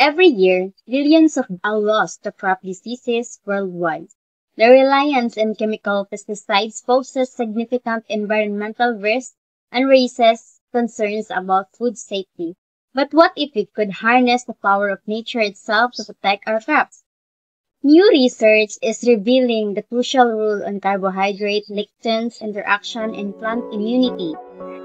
Every year, billions of are lost to crop diseases worldwide. The reliance on chemical pesticides poses significant environmental risks and raises concerns about food safety. But what if we could harness the power of nature itself to protect our crops? New research is revealing the crucial role on carbohydrate lectins interaction in plant immunity.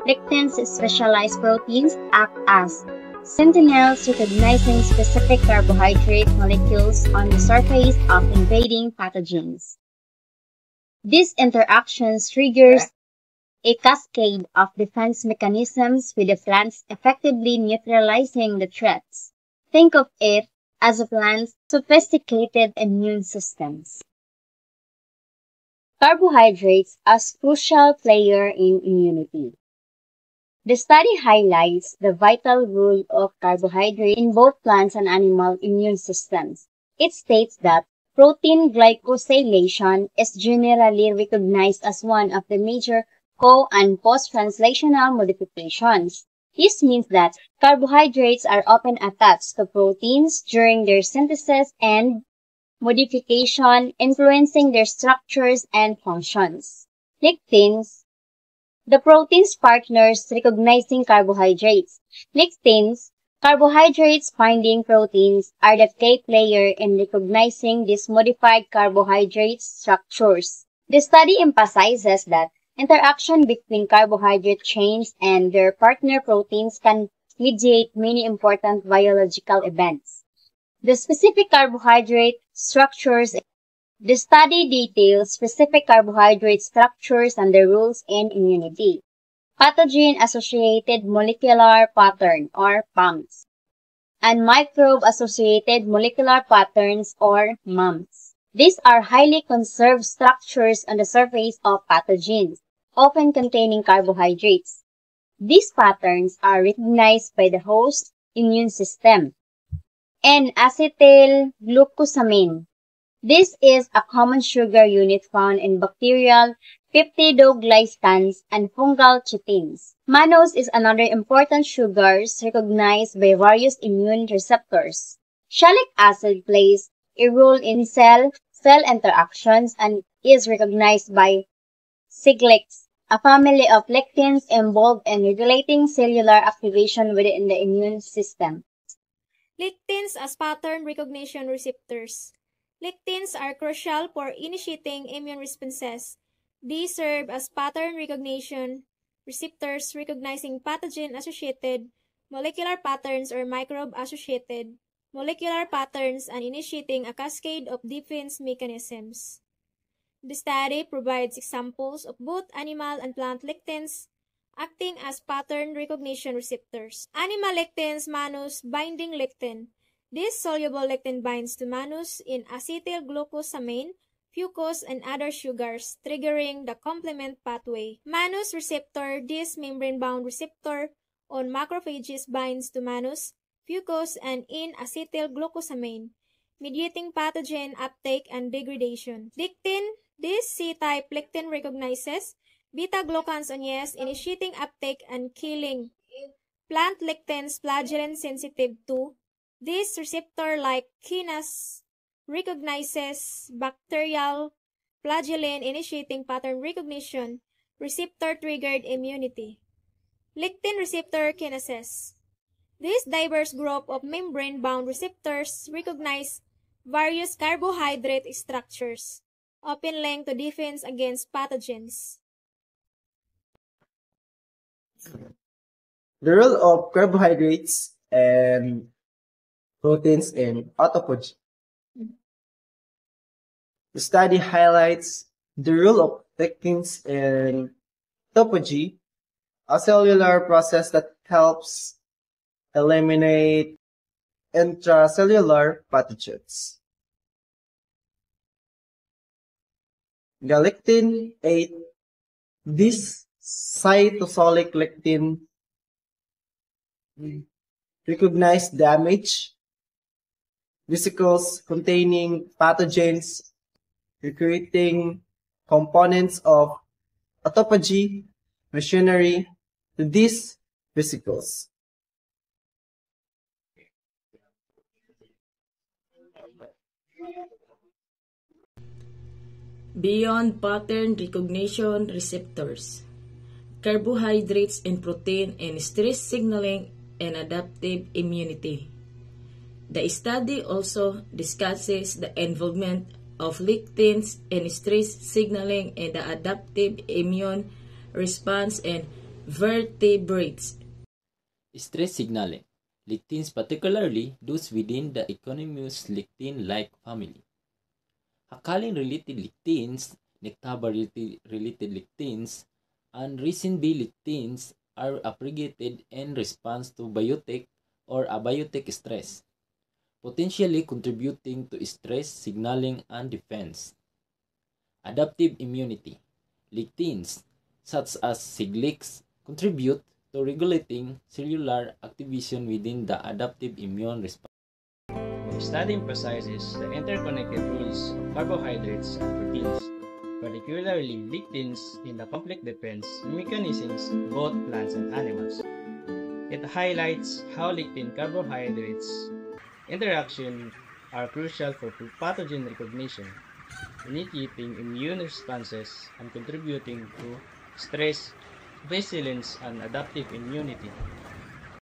Lectins, specialized proteins, act as sentinels recognizing specific carbohydrate molecules on the surface of invading pathogens. These interactions triggers a cascade of defense mechanisms with the plants effectively neutralizing the threats. Think of it as a plant's sophisticated immune systems. Carbohydrates as crucial player in immunity. The study highlights the vital role of carbohydrates in both plants and animal immune systems. It states that protein glycosylation is generally recognized as one of the major co- and post-translational modifications. This means that carbohydrates are often attached to proteins during their synthesis and modification, influencing their structures and functions. Lectins, the protein's partners recognizing carbohydrates. Lectins, carbohydrates binding proteins, are the key player in recognizing these modified carbohydrate structures. The study emphasizes that interaction between carbohydrate chains and their partner proteins can mediate many important biological events. The specific carbohydrate structures. The study details specific carbohydrate structures and their roles in immunity. Pathogen-associated molecular pattern, or PAMs, and microbe-associated molecular patterns, or MAMs. These are highly conserved structures on the surface of pathogens, often containing carbohydrates. These patterns are recognized by the host immune system. N-acetylglucosamine. This is a common sugar unit found in bacterial peptidoglycans and fungal chitins. Mannose is another important sugar recognized by various immune receptors. Salicylic acid plays a role in cell-cell interactions and is recognized by Siglix, a family of lectins involved in regulating cellular activation within the immune system. Lectins as pattern recognition receptors. Lectins are crucial for initiating immune responses. These serve as pattern recognition receptors recognizing pathogen-associated molecular patterns or microbe-associated molecular patterns and initiating a cascade of defense mechanisms. The study provides examples of both animal and plant lectins acting as pattern recognition receptors. Animal lectins, mannose binding lectin. This soluble lectin binds to mannose in acetylglucosamine, fucose, and other sugars, triggering the complement pathway. Mannose receptor. This membrane-bound receptor on macrophages binds to mannose, fucose, and in-acetylglucosamine, mediating pathogen uptake and degradation. Lectin. This C-type lectin recognizes beta-glucans on yeast, initiating uptake and killing. Plant lectins flagellin sensitive to. This receptor, like kinase, recognizes bacterial flagellin, initiating pattern recognition, receptor-triggered immunity. Lectin receptor kinases. This diverse group of membrane-bound receptors recognize various carbohydrate structures, often linked to defense against pathogens. The role of carbohydrates and proteins in autophagy. The study highlights the role of lectins in autophagy, a cellular process that helps eliminate intracellular pathogens. Galectin 8. This cytosolic lectin recognize damage vesicles containing pathogens, recruiting components of autophagy machinery to these vesicles. Beyond pattern recognition receptors, carbohydrates and protein and stress signaling and adaptive immunity. The study also discusses the involvement of lectins and stress signaling and the adaptive immune response in vertebrates. Stress signaling. Lectins, particularly those within the equanimous lectin-like family. Hacalin-related lectins, Nectabar-related lectins, and resin B lectins are abrogated in response to biotic or abiotic stress, potentially contributing to stress signaling and defense. Adaptive immunity. Lectins, such as Siglix, contribute to regulating cellular activation within the adaptive immune response. The study emphasizes the interconnected roles of carbohydrates and proteins, particularly lectins in the complex defense mechanisms of both plants and animals. It highlights how lectin carbohydrates interaction are crucial for pathogen recognition, initiating immune responses, and contributing to stress, resilience, and adaptive immunity.